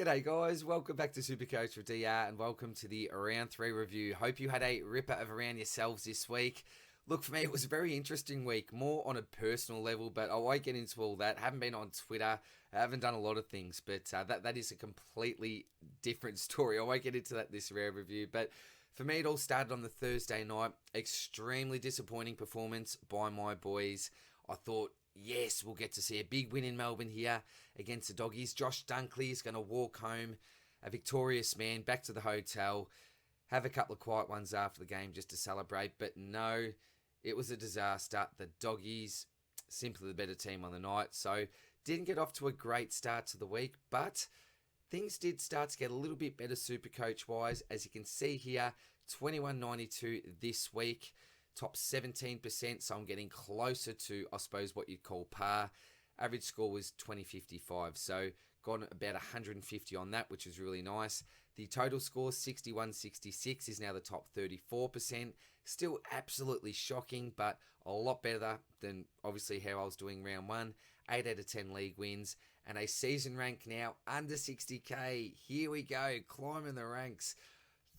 G'day guys, welcome back to Supercoach with DR and welcome to the Round 3 review. Hope you had a ripper of a round yourselves this week. Look, for me it was a very interesting week, more on a personal level, but I won't get into all that. Haven't been on Twitter, I haven't done a lot of things, but that is a completely different story. I won't get into that this round review, but for me it all started on the Thursday night. Extremely disappointing performance by my boys. I thought, yes, we'll get to see a big win in Melbourne here against the Doggies. Josh Dunkley is going to walk home a victorious man back to the hotel, have a couple of quiet ones after the game just to celebrate. But no, it was a disaster. The Doggies, simply the better team on the night. So didn't get off to a great start to the week, but things did start to get a little bit better Supercoach-wise. As you can see here, 21.92 this week. Top 17%, so I'm getting closer to, I suppose, what you'd call par. Average score was 20.55, so gone about 150 on that, which is really nice. The total score, 61.66, is now the top 34%. Still absolutely shocking, but a lot better than, obviously, how I was doing round 1. 8 out of 10 league wins, and a season rank now under 60k. Here we go, climbing the ranks.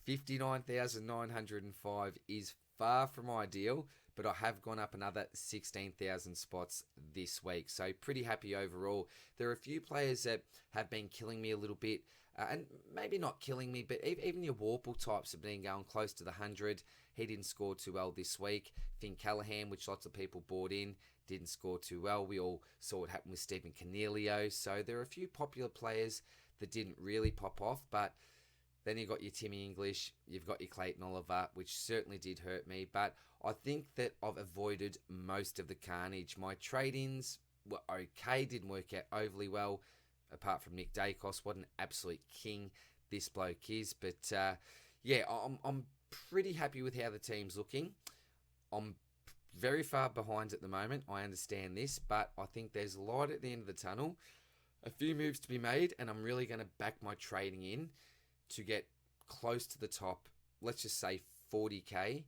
59,905 is far from ideal, but I have gone up another 16,000 spots this week, so pretty happy overall. There are a few players that have been killing me a little bit, and maybe not killing me, but even your Warple types have been going close to the 100. He didn't score too well this week. Finn Callahan, which lots of people bought in, didn't score too well. We all saw what happened with Stephen Cornelio, so there are a few popular players that didn't really pop off, but then you've got your Timmy English, you've got your Clayton Oliver, which certainly did hurt me. But I think that I've avoided most of the carnage. My trade-ins were okay, didn't work out overly well, apart from Nick Dacos. What an absolute king this bloke is. But yeah, I'm pretty happy with how the team's looking. I'm very far behind at the moment. I understand this, but I think there's light at the end of the tunnel. A few moves to be made, and I'm really going to back my trading in to get close to the top, let's just say 40k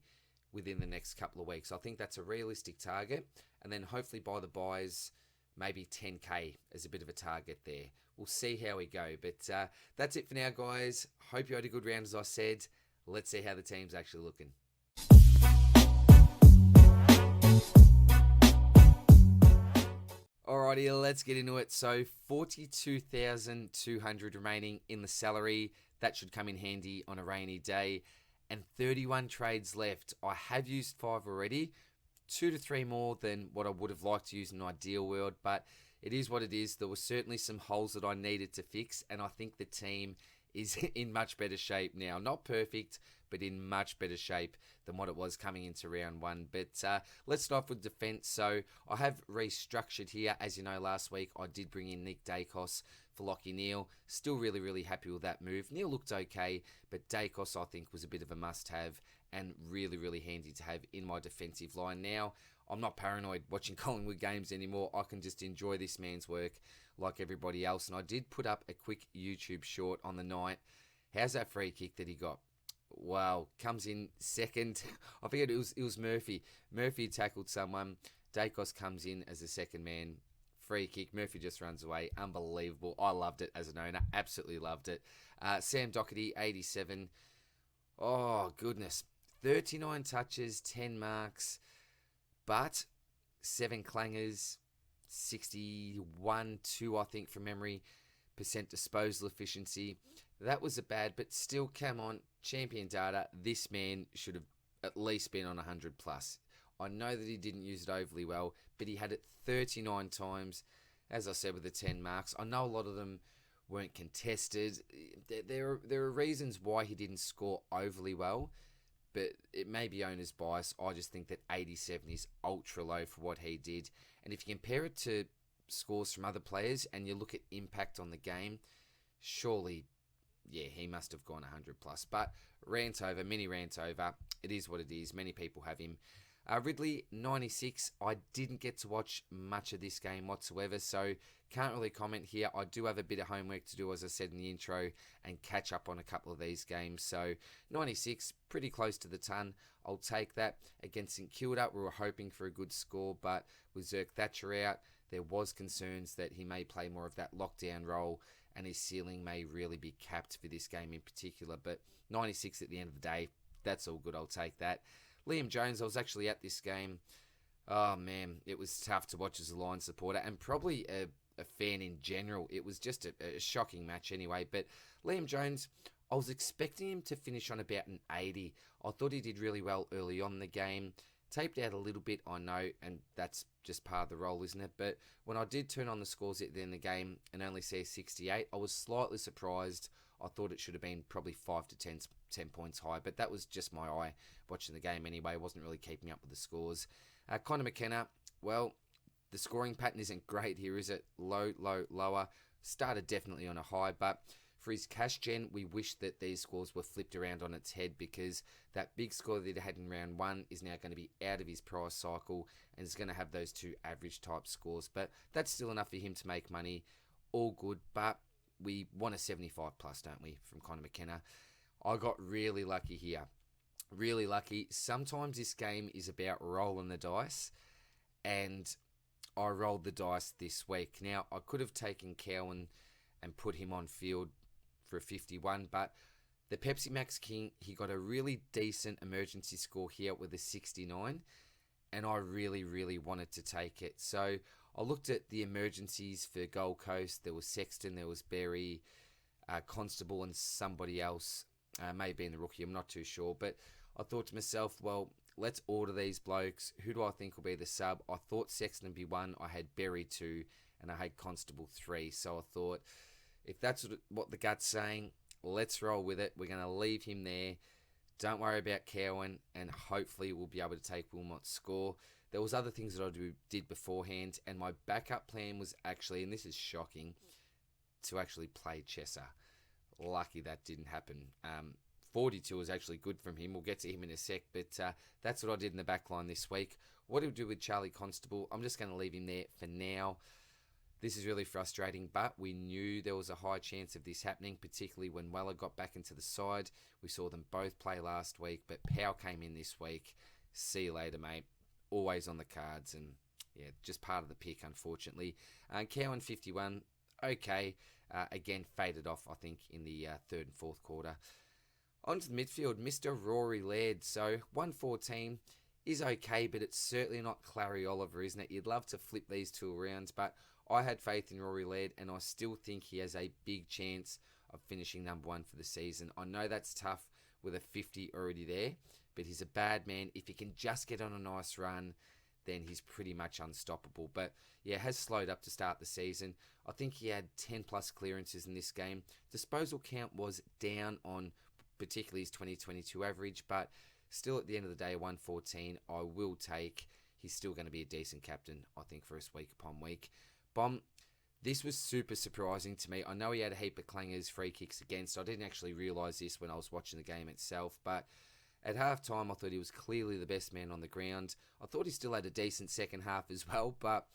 within the next couple of weeks. I think that's a realistic target, and then hopefully by the buys, maybe 10k as a bit of a target there. We'll see how we go, but that's it for now, guys. Hope you had a good round, as I said. Let's see how the team's actually looking. Alrighty, let's get into it. So 42,200 remaining in the salary. That should come in handy on a rainy day. And 31 trades left. I have used 5 already. 2 to 3 more than what I would have liked to use in an ideal world. But it is what it is. There were certainly some holes that I needed to fix. And I think the team is in much better shape now. Not perfect, but in much better shape than what it was coming into round 1. But let's start off with defence. So I have restructured here. As you know, last week I did bring in Nick Dacos for Lockie Neal. Still really, really happy with that move. Neal looked okay, but Dacos I think was a bit of a must-have and really, really handy to have in my defensive line. Now, I'm not paranoid watching Collingwood games anymore. I can just enjoy this man's work like everybody else. And I did put up a quick YouTube short on the night. How's that free kick that he got? Wow, comes in second. I forget it was Murphy. Murphy tackled someone. Dacos comes in as the second man. Free kick. Murphy just runs away. Unbelievable. I loved it as an owner. Absolutely loved it. Sam Doherty, 87. Oh, goodness. 39 touches, 10 marks, but 7 clangers, 61.2, I think, from memory, % disposal efficiency. That was a bad, but still, come on, champion data. This man should have at least been on 100 plus. I know that he didn't use it overly well, but he had it 39 times, as I said, with the 10 marks. I know a lot of them weren't contested. There are reasons why he didn't score overly well, but it may be owner's bias. I just think that 87 is ultra low for what he did. And if you compare it to scores from other players and you look at impact on the game, surely, yeah, he must have gone 100 plus. But mini rant over. It is what it is. Many people have him. Ridley, 96. I didn't get to watch much of this game whatsoever, so can't really comment here. I do have a bit of homework to do, as I said in the intro, and catch up on a couple of these games. So 96, pretty close to the ton. I'll take that. Against St Kilda, we were hoping for a good score, but with Zerk Thatcher out, there was concerns that he may play more of that lockdown role and his ceiling may really be capped for this game in particular. But 96 at the end of the day, that's all good. I'll take that. Liam Jones, I was actually at this game. Oh, man, it was tough to watch as a Lions supporter and probably a fan in general. It was just a shocking match anyway. But Liam Jones, I was expecting him to finish on about an 80. I thought he did really well early on in the game. Taped out a little bit, I know, and that's just part of the role, isn't it? But when I did turn on the scores at the end of the game and only see a 68, I was slightly surprised. I thought it should have been probably 5 to 10 points high, but that was just my eye watching the game anyway. I wasn't really keeping up with the scores. Connor McKenna, well, the scoring pattern isn't great here, is it? Low, lower. Started definitely on a high, but for his cash gen, we wish that these scores were flipped around on its head, because that big score that he had in round one is now going to be out of his price cycle and is going to have those two average type scores. But that's still enough for him to make money. All good, but we want a 75 plus, don't we, from Connor McKenna? I got really lucky here. Really lucky. Sometimes this game is about rolling the dice, and I rolled the dice this week. Now, I could have taken Cowan and put him on field for a 51, but the Pepsi Max King, he got a really decent emergency score here with a 69, and I really wanted to take it. So I looked at the emergencies for Gold Coast. There was Sexton, there was Berry, Constable, and somebody else. May have been the rookie, I'm not too sure, but I thought to myself, well, let's order these blokes. Who do I think will be the sub? I thought Sexton would be 1, I had Berry 2, and I had Constable 3. So I thought, if that's what the gut's saying, let's roll with it. We're going to leave him there. Don't worry about Cowan, and hopefully we'll be able to take Wilmot's score. There was other things that I did beforehand, and my backup plan was actually, and this is shocking, to actually play Chesser. Lucky that didn't happen. 42 is actually good from him. We'll get to him in a sec, but that's what I did in the back line this week. What do we do with Charlie Constable? I'm just going to leave him there for now. This is really frustrating, but we knew there was a high chance of this happening, particularly when Weller got back into the side. We saw them both play last week, but Powell came in this week. See you later, mate. Always on the cards, and yeah, just part of the pick, unfortunately. Cowan 51, okay. Again, faded off, I think, in the third and fourth quarter. On to the midfield, Mr. Rory Laird. So 114 is okay, but it's certainly not Clary Oliver, isn't it? You'd love to flip these two around, but I had faith in Rory Laird, and I still think he has a big chance of finishing number 1 for the season. I know that's tough with a 50 already there, but he's a bad man. If he can just get on a nice run, then he's pretty much unstoppable. But yeah, has slowed up to start the season. I think he had 10 plus clearances in this game. Disposal count was down on particularly his 2022 average, but still at the end of the day, 114 I will take. He's still going to be a decent captain, I think, for us week upon week. Bomb, this was super surprising to me. I know he had a heap of clangers, free kicks against. I didn't actually realise this when I was watching the game itself, but at half-time, I thought he was clearly the best man on the ground. I thought he still had a decent second half as well, but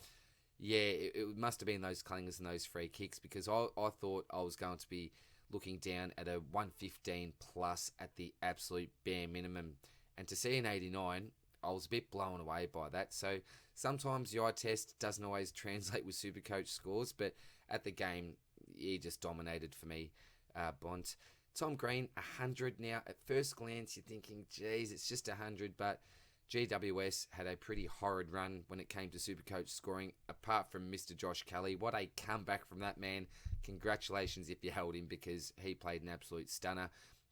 yeah, it must have been those clangers and those free kicks, because I thought I was going to be looking down at a 115 plus at the absolute bare minimum. And to see an 89, I was a bit blown away by that. So sometimes the eye test doesn't always translate with Supercoach scores, but at the game, he just dominated for me, Bont. Tom Green, 100 now. At first glance, you're thinking, geez, it's just 100, but GWS had a pretty horrid run when it came to Supercoach scoring, apart from Mr. Josh Kelly. What a comeback from that man. Congratulations if you held him, because he played an absolute stunner.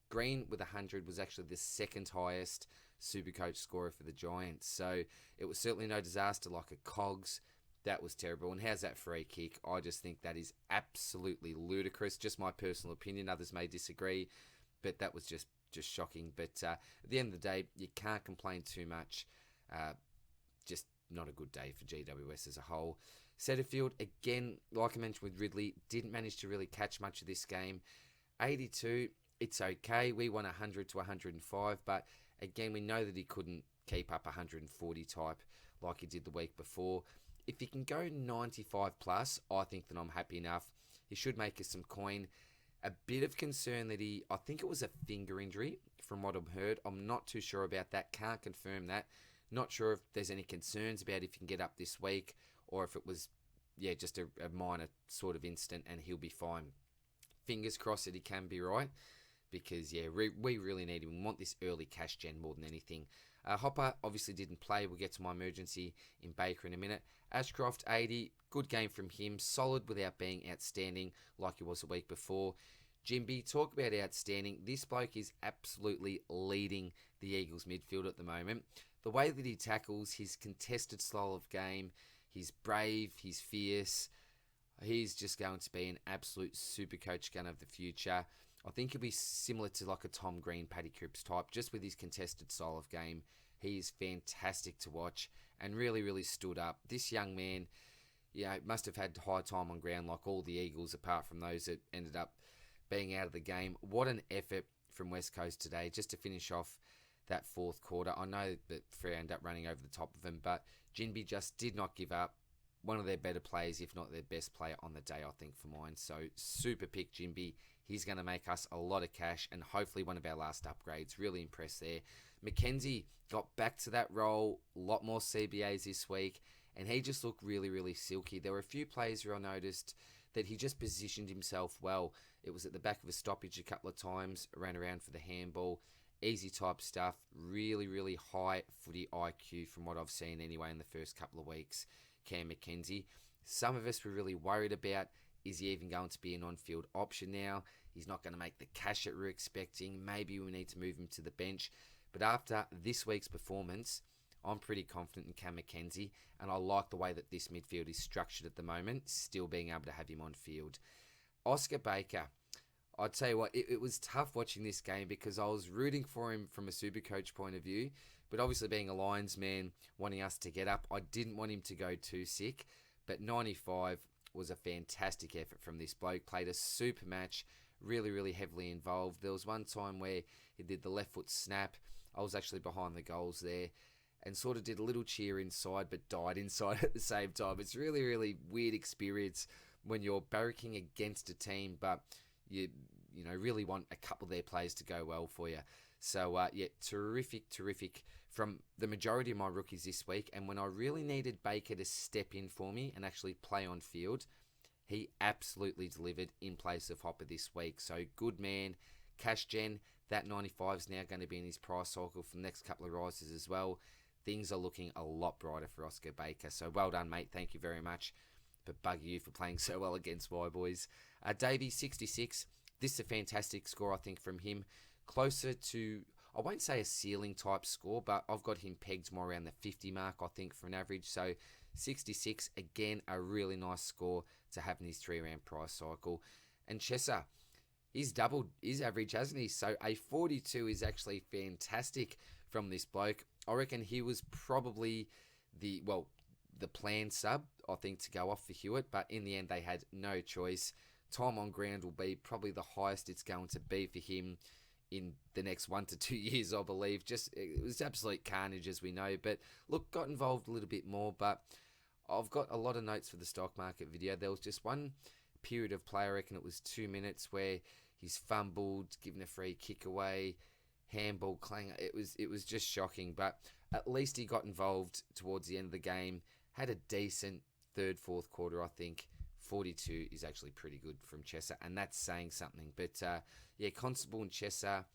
Green with 100 was actually the second highest Supercoach scorer for the Giants. So it was certainly no disaster like a Cogs. That was terrible. And how's that free kick? I just think that is absolutely ludicrous. Just my personal opinion. Others may disagree, but that was just shocking. But at the end of the day, you can't complain too much. Just not a good day for GWS as a whole. Setterfield, again, like I mentioned with Ridley, didn't manage to really catch much of this game. 82, it's okay. We won 100 to 105, but again, we know that he couldn't keep up 140 type like he did the week before. If he can go 95 plus, I think that I'm happy enough. He should make us some coin. A bit of concern that I think it was a finger injury from what I've heard. I'm not too sure about that. Can't confirm that. Not sure if there's any concerns about if he can get up this week, or if it was, just a minor sort of incident and he'll be fine. fingers crossed that he can be right, because, yeah, we really need him. We want this early cash gen more than anything. Hopper obviously didn't play. We'll get to my emergency in Baker in a minute. Ashcroft, 80. Good game from him. Solid without being outstanding like he was the week before. Jimby, talk about outstanding. This bloke is absolutely leading the Eagles midfield at the moment. The way that he tackles, his contested style of game, he's brave, he's fierce. He's just going to be an absolute super coach gun of the future. I think he'll be similar to like a Tom Green, Paddy Cripps type, just with his contested style of game. He is fantastic to watch and really, really stood up. This young man, must have had high time on ground like all the Eagles, apart from those that ended up being out of the game. What an effort from West Coast today, just to finish off that fourth quarter. I know that Freo ended up running over the top of him, but Jinby just did not give up. One of their better players, if not their best player on the day, I think, for mine. So, super pick, Jinby. He's going to make us a lot of cash and hopefully one of our last upgrades. Really impressed there. Mackenzie got back to that role. A lot more CBAs this week. And he just looked really, really silky. There were a few plays where I noticed that he just positioned himself well. It was at the back of a stoppage a couple of times. Ran around for the handball. Easy type stuff. Really, really high footy IQ from what I've seen anyway in the first couple of weeks. Cam Mackenzie. Some of us were really worried about, is he even going to be an on-field option now? He's not going to make the cash that we're expecting. Maybe we need to move him to the bench. But after this week's performance, I'm pretty confident in Cam Mackenzie, and I like the way that this midfield is structured at the moment, still being able to have him on field. Oscar Baker, I'd tell you what, it was tough watching this game because I was rooting for him from a Supercoach point of view, but obviously being a Lions man, wanting us to get up, I didn't want him to go too sick, but 95 was a fantastic effort from this bloke. Played a super match, really, really heavily involved. There was one time where he did the left foot snap. I was actually behind the goals there and sort of did a little cheer inside but died inside at the same time. It's really, really weird experience when you're barracking against a team, but you really want a couple of their players to go well for you. So, terrific from the majority of my rookies this week. And when I really needed Baker to step in for me and actually play on field, he absolutely delivered in place of Hopper this week. So, good man. Cash Gen, that 95 is now going to be in his price cycle for the next couple of rises as well. Things are looking a lot brighter for Oscar Baker. So, well done, mate. Thank you very much. But bugger you for playing so well against my boys. Davey, 66. This is a fantastic score, I think, from him. Closer to, I won't say a ceiling type score, but I've got him pegged more around the 50 mark, I think, for an average. So 66, again, a really nice score to have in his 3-round price cycle. And Chesser, he's doubled his average, hasn't he? So a 42 is actually fantastic from this bloke. I reckon he was probably the planned sub, I think, to go off for Hewitt, but in the end they had no choice. Time on ground will be probably the highest it's going to be for him in the next 1 to 2 years, I believe. It was absolute carnage, as we know. But look, got involved a little bit more. But I've got a lot of notes for the stock market video. There was just one period of play, I reckon it was 2 minutes, where he's fumbled, given a free kick away, handball clang. It was just shocking. But at least he got involved towards the end of the game. Had a decent third, fourth quarter, I think. 42 is actually pretty good from Chesser, and that's saying something. But, Constable and Chesser,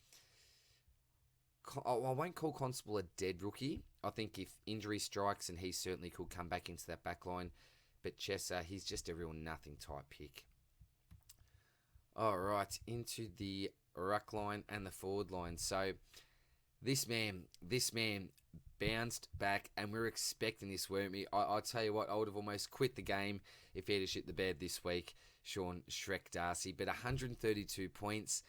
I won't call Constable a dead rookie. I think if injury strikes, and he certainly could come back into that back line. But Chesser, he's just a real nothing type pick. All right, into the ruck line and the forward line. So this man bounced back, and we were expecting this, weren't we? I'll tell you what, I would have almost quit the game if he had shit the bed this week, Sean Shrek Darcy. But 132 points,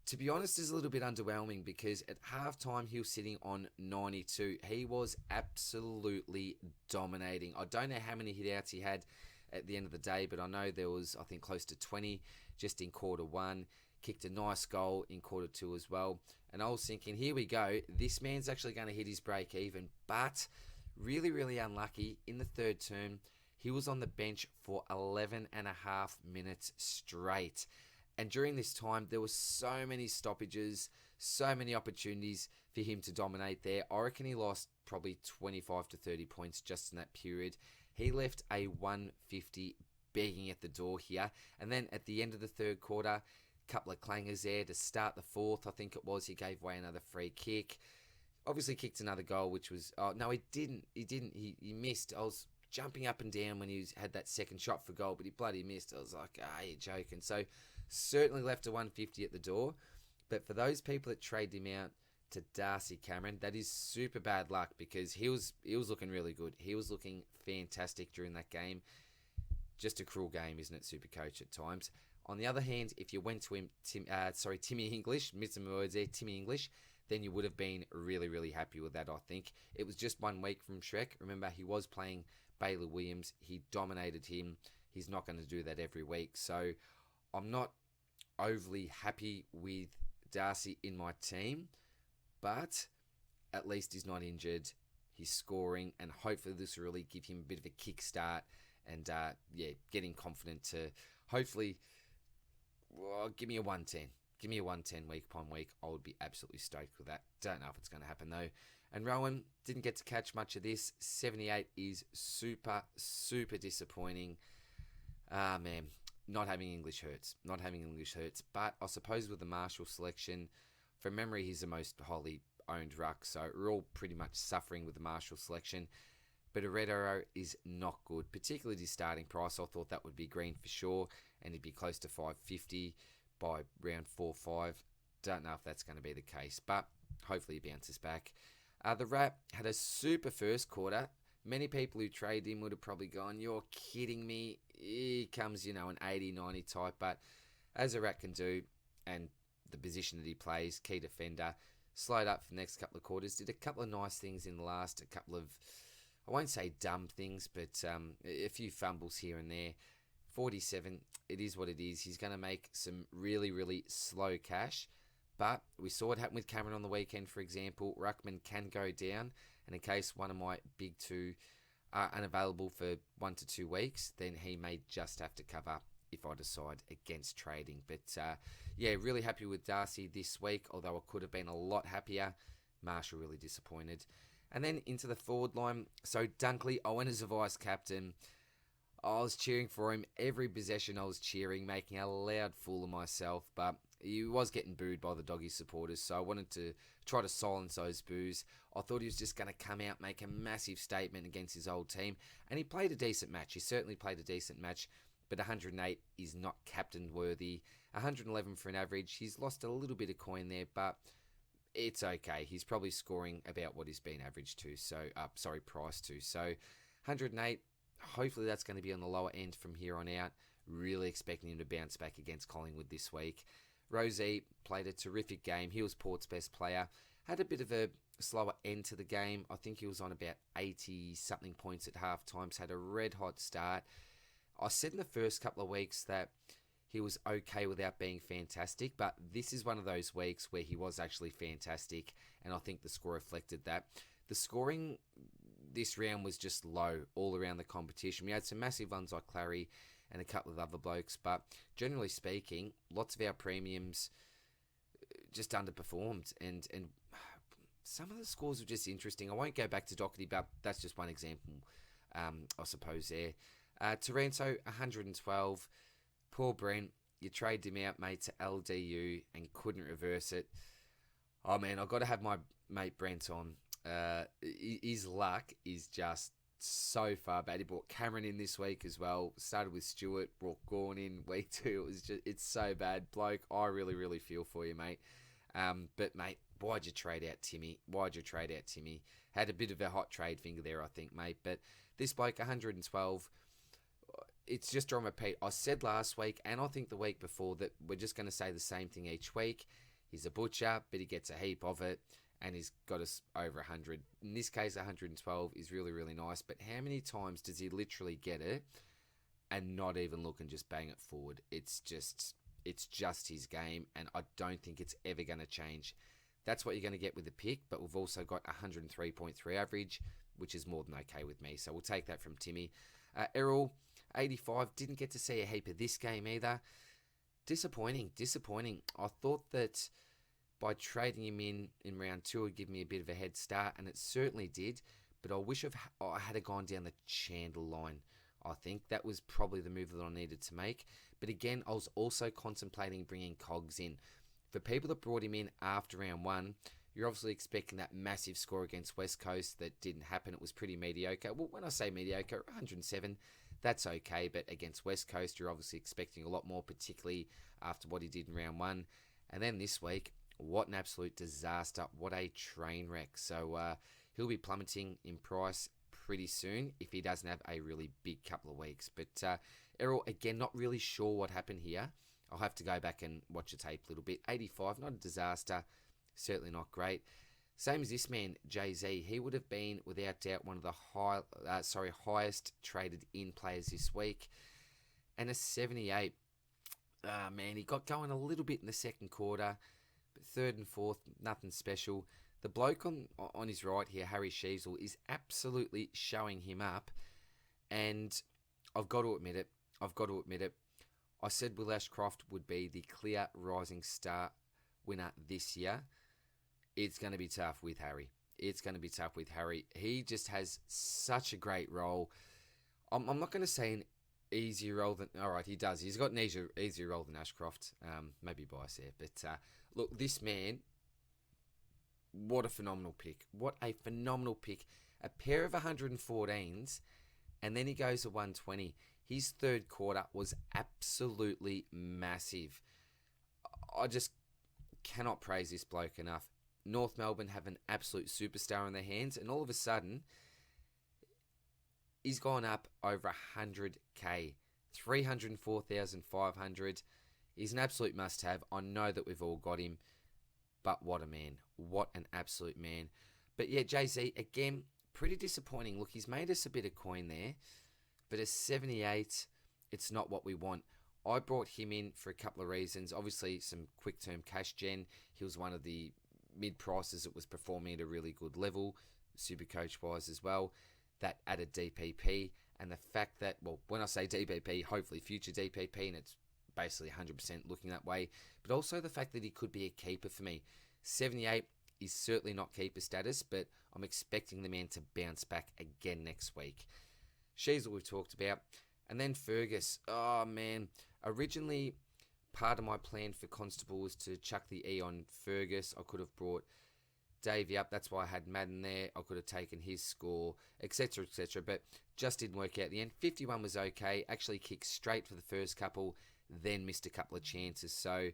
to be honest, is a little bit underwhelming because at halftime he was sitting on 92. He was absolutely dominating. I don't know how many hit-outs he had at the end of the day, but I know there was, I think, close to 20 just in quarter one. Kicked a nice goal in quarter two as well. And I was thinking, here we go. This man's actually going to hit his break even. But really, really unlucky. In the third term, he was on the bench for 11 and a half minutes straight. And during this time, there were so many stoppages, so many opportunities for him to dominate there. I reckon he lost probably 25 to 30 points just in that period. He left a 150 begging at the door here. And then at the end of the third quarter, couple of clangers there to start the fourth. I think it was. He gave away another free kick. Obviously kicked another goal, which was... Oh, no, he didn't. He missed. I was jumping up and down when he had that second shot for goal, but he bloody missed. I was like, you're joking. So certainly left a 150 at the door. But for those people that trade him out to Darcy Cameron, that is super bad luck, because he was looking really good. He was looking fantastic during that game. Just a cruel game, isn't it, Supercoach, at times? On the other hand, if you went to him, Timmy English, missed some words there, Timmy English, then you would have been really, really happy with that, I think. It was just 1 week from Shrek. Remember, he was playing Bailey Williams. He dominated him. He's not going to do that every week. So I'm not overly happy with Darcy in my team, but at least he's not injured. He's scoring, and hopefully this will really give him a bit of a kickstart and, getting confident to hopefully give me a 110. Give me a 110 week upon week. I would be absolutely stoked with that. Don't know if it's going to happen though. And Rowan didn't get to catch much of this. 78 is super, super disappointing. Man, not having English hurts. Not having English hurts. But I suppose with the Marshall selection, from memory, he's the most highly owned ruck. So we're all pretty much suffering with the Marshall selection. But a red arrow is not good, particularly his starting price. I thought that would be green for sure, and he'd be close to 550 by round 4-5. Don't know if that's going to be the case, but hopefully he bounces back. The Rat had a super first quarter. Many people who trade him would have probably gone, you're kidding me. He comes, an 80-90 type, but as a Rat can do, and the position that he plays, key defender, slowed up for the next couple of quarters, did a couple of nice things in the last, a couple of, I won't say dumb things, but a few fumbles here and there. 47, it is what it is. He's going to make some really, really slow cash. But we saw what happened with Cameron on the weekend, for example. Ruckman can go down. And in case one of my big two are unavailable for 1 to 2 weeks, then he may just have to cover if I decide against trading. But really happy with Darcy this week, although I could have been a lot happier. Marshall really disappointed. And then into the forward line. So Dunkley, I went as a vice captain. I was cheering for him. Every possession I was cheering, making a loud fool of myself. But he was getting booed by the Doggy supporters, so I wanted to try to silence those boos. I thought he was just going to come out, make a massive statement against his old team. And he played a decent match. He certainly played a decent match. But 108 is not captain worthy. 111 for an average. He's lost a little bit of coin there, but it's okay. He's probably scoring about what he's been averaged to. Priced to. So 108. Hopefully that's going to be on the lower end from here on out. Really expecting him to bounce back against Collingwood this week. Rosie played a terrific game. He was Port's best player. Had a bit of a slower end to the game. I think he was on about 80-something points at half times. Had a red-hot start. I said in the first couple of weeks that he was okay without being fantastic, but this is one of those weeks where he was actually fantastic, and I think the score reflected that. The scoring this round was just low all around the competition. We had some massive ones like Clary and a couple of other blokes, but generally speaking, lots of our premiums just underperformed, and some of the scores were just interesting. I won't go back to Doherty, but that's just one example, I suppose there. Taranto, 112. Poor Brent, you traded him out, mate, to LDU and couldn't reverse it. Oh, man, I've got to have my mate Brent on. His luck is just so far bad. He brought Cameron in this week as well. Started with Stewart, brought Gorn in week 2. It's so bad. Bloke, I really, really feel for you, mate. But, mate, why'd you trade out Timmy? Had a bit of a hot trade finger there, I think, mate. But this bloke, 112, it's just on repeat. I said last week, and I think the week before, that we're just going to say the same thing each week. He's a butcher, but he gets a heap of it. And he's got us over 100. In this case, 112 is really, really nice. But how many times does he literally get it and not even look and just bang it forward? It's just his game, and I don't think it's ever going to change. That's what you're going to get with the pick, but we've also got 103.3 average, which is more than okay with me. So we'll take that from Timmy. Errol, 85, didn't get to see a heap of this game either. Disappointing. I thought that by trading him in round 2, it would give me a bit of a head start, and it certainly did. But I wish I had gone down the Chandler line. I think that was probably the move that I needed to make. But again, I was also contemplating bringing Cogs in. For people that brought him in after round 1, you're obviously expecting that massive score against West Coast. That didn't happen. It was pretty mediocre. Well, when I say mediocre, 107, that's okay. But against West Coast, you're obviously expecting a lot more, particularly after what he did in round 1. And then this week, what an absolute disaster. What a train wreck. So he'll be plummeting in price pretty soon if he doesn't have a really big couple of weeks. But Errol, again, not really sure what happened here. I'll have to go back and watch the tape a little bit. 85, not a disaster. Certainly not great. Same as this man, Jay-Z. He would have been, without doubt, one of the highest traded in players this week. And a 78. Man, he got going a little bit in the second quarter. But third and fourth, nothing special. The bloke on his right here, Harry Sheasel, is absolutely showing him up. And I've got to admit it. I said Will Ashcroft would be the clear rising star winner this year. It's going to be tough with Harry. He just has such a great role. I'm not going to say an easier role than... All right, he does. He's got an easier role than Ashcroft. Maybe bias there. But look, this man, what a phenomenal pick. A pair of 114s, and then he goes to 120. His third quarter was absolutely massive. I just cannot praise this bloke enough. North Melbourne have an absolute superstar in their hands, and all of a sudden, he's gone up over 100k, 304,500. He's an absolute must-have. I know that we've all got him, but what a man. What an absolute man. But yeah, Jay-Z, again, pretty disappointing. Look, he's made us a bit of coin there, but a 78, it's not what we want. I brought him in for a couple of reasons. Obviously, some quick-term cash gen. He was one of the mid-prices that was performing at a really good level, Supercoach-wise as well. That added DPP, and the fact that, well, when I say DPP, hopefully future DPP, and it's basically 100% looking that way, but also the fact that he could be a keeper for me. 78 is certainly not keeper status, but I'm expecting the man to bounce back again next week. Sheasel we've talked about. And then Fergus. Oh, man. Originally, part of my plan for Constable was to chuck the E on Fergus. I could have brought Davey up. That's why I had Madden there. I could have taken his score, etc., etc. But just didn't work out at the end. 51 was okay. Actually kicked straight for the first couple, then missed a couple of chances. So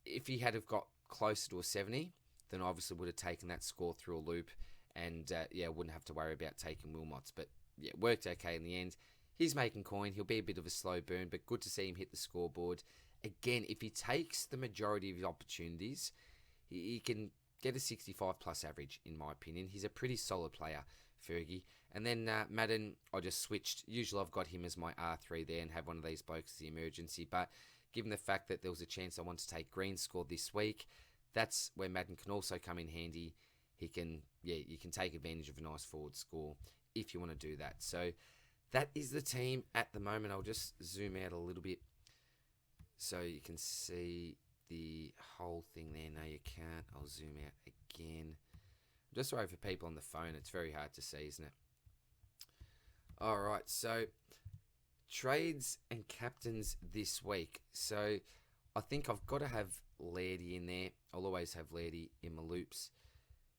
if he had have got closer to a 70, then I obviously would have taken that score through a loop. And wouldn't have to worry about taking Wilmots. But yeah, worked okay in the end. He's making coin. He'll be a bit of a slow burn, but good to see him hit the scoreboard. Again, if he takes the majority of his opportunities, he can get a 65 plus average, in my opinion. He's a pretty solid player, Fergie. And then Madden, I just switched. Usually I've got him as my R3 there and have one of these blokes as the emergency. But given the fact that there was a chance I want to take Green's score this week, that's where Madden can also come in handy. You can take advantage of a nice forward score if you want to do that. So that is the team at the moment. I'll just zoom out a little bit so you can see the whole thing there. No, you can't. I'll zoom out again. I'm just sorry for people on the phone. It's very hard to see, isn't it? All right, so trades and captains this week. So I think I've got to have Lairdy in there. I'll always have Lairdy in my loops.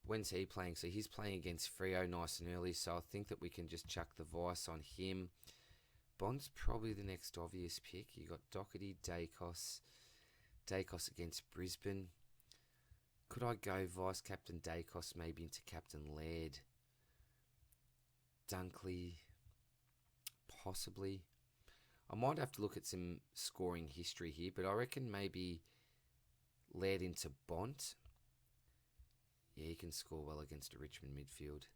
When's he playing? So he's playing against Freo nice and early, so I think that we can just chuck the Vice on him. Bond's probably the next obvious pick. You got Doherty, Dacos against Brisbane. Could I go Vice Captain Dacos maybe into Captain Laird? Dunkley, possibly. I might have to look at some scoring history here, but I reckon maybe Laird into Bont. Yeah, he can score well against a Richmond midfield.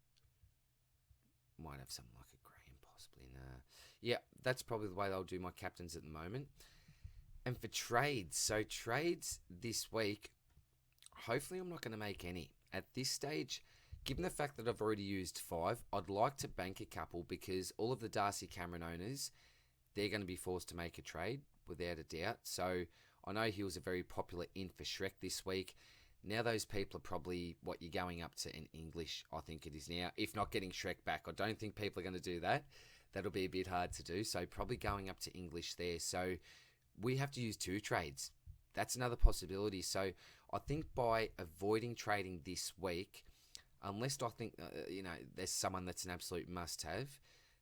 Might have something like a Graham, possibly. Nah. Yeah, that's probably the way I'll do my captains at the moment. And for trades, so trades this week, hopefully I'm not going to make any. At this stage, given the fact that I've already used 5, I'd like to bank a couple because all of the Darcy Cameron owners, they're going to be forced to make a trade without a doubt. So I know he was a very popular in for Shrek this week. Now those people are probably what you're going up to in English, I think it is now, if not getting Shrek back. I don't think people are going to do that. that'll be a bit hard to do. So probably going up to English there. So we have to use 2 trades. That's another possibility. So I think by avoiding trading this week, unless I think, there's someone that's an absolute must-have,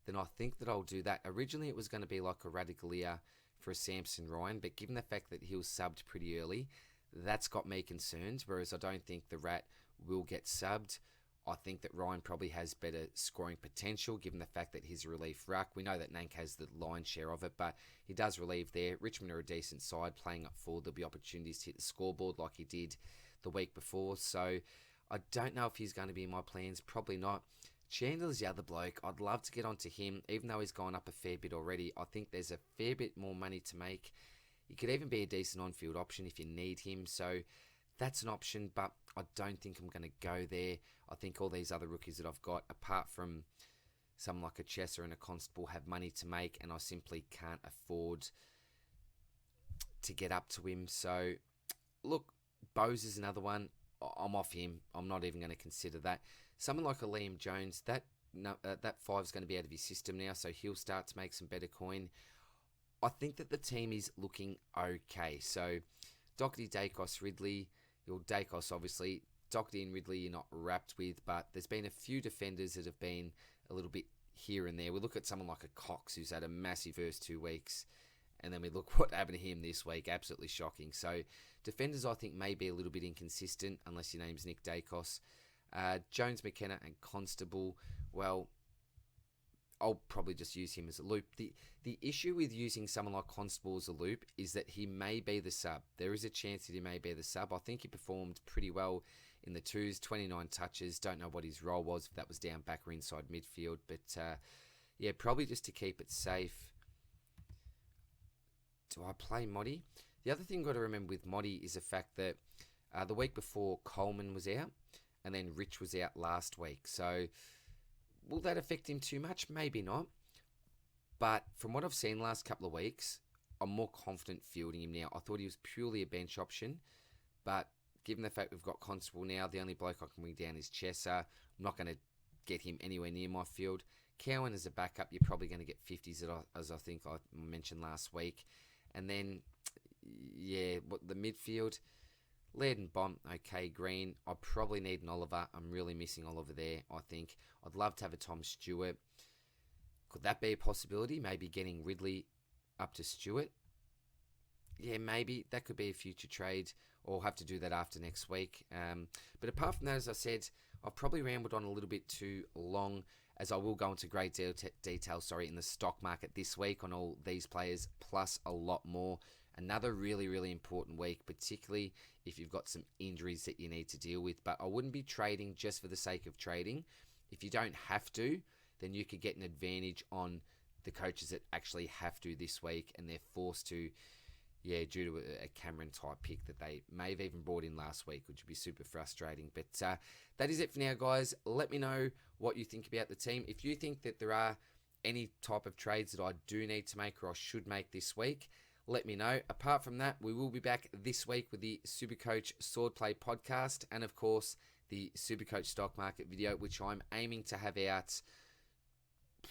then I think that I'll do that. Originally, it was going to be like a Radicalier for a Samson Ryan, but given the fact that he was subbed pretty early, that's got me concerned, whereas I don't think the Rat will get subbed. I think that Ryan probably has better scoring potential, given the fact that he's a relief ruck. We know that Nank has the lion's share of it, but he does relieve there. Richmond are a decent side, playing up forward. There'll be opportunities to hit the scoreboard like he did the week before. So I don't know if he's going to be in my plans. Probably not. Chandler's the other bloke. I'd love to get onto him, even though he's gone up a fair bit already. I think there's a fair bit more money to make. He could even be a decent on-field option if you need him. So that's an option, but I don't think I'm going to go there. I think all these other rookies that I've got, apart from someone like a Chesser and a Constable, have money to make, and I simply can't afford to get up to him. So, look, Bose is another one. I'm off him. I'm not even going to consider that. Someone like a Liam Jones, that 5's going to be out of his system now, so he'll start to make some better coin. I think that the team is looking okay. So, Doherty, Dacos, Ridley. Dacos, obviously. Doherty and Ridley you're not wrapped with, but there's been a few defenders that have been a little bit here and there. We look at someone like a Cox, who's had a massive first 2 weeks, and then we look what happened to him this week. Absolutely shocking. So, defenders, I think, may be a little bit inconsistent, unless your name's Nick Dacos. Jones, McKenna, and Constable, well, I'll probably just use him as a loop. The issue with using someone like Constable as a loop is that he may be the sub. There is a chance that he may be the sub. I think he performed pretty well in the 2s, 29 touches. Don't know what his role was, if that was down back or inside midfield. But, probably just to keep it safe. Do I play Motti? The other thing you've got to remember with Motti is the fact that the week before Coleman was out, and then Rich was out last week. So, will that affect him too much? Maybe not. But from what I've seen last couple of weeks, I'm more confident fielding him now. I thought he was purely a bench option, but given the fact we've got Constable now, the only bloke I can bring down is Chesser. I'm not going to get him anywhere near my field. Cowan as a backup, you're probably going to get 50s, as I think I mentioned last week. And then, the midfield, Laird and Bomb, okay, Green. I probably need an Oliver. I'm really missing Oliver there, I think. I'd love to have a Tom Stewart. Could that be a possibility? Maybe getting Ridley up to Stewart? Yeah, maybe. That could be a future trade. Or I'll have to do that after next week. But apart from that, as I said, I've probably rambled on a little bit too long, as I will go into great detail in the stock market this week on all these players, plus a lot more. Another really, really important week, particularly if you've got some injuries that you need to deal with. But I wouldn't be trading just for the sake of trading. If you don't have to, then you could get an advantage on the coaches that actually have to this week, and they're forced to, due to a Cameron-type pick that they may have even brought in last week, which would be super frustrating. But that is it for now, guys. Let me know what you think about the team. If you think that there are any type of trades that I do need to make or I should make this week, let me know. Apart from that, we will be back this week with the Supercoach Swordplay Podcast and, of course, the Supercoach Stock Market video, which I'm aiming to have out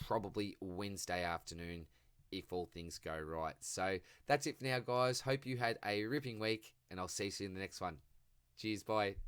probably Wednesday afternoon if all things go right. So that's it for now, guys. Hope you had a ripping week, and I'll see you in the next one. Cheers, bye.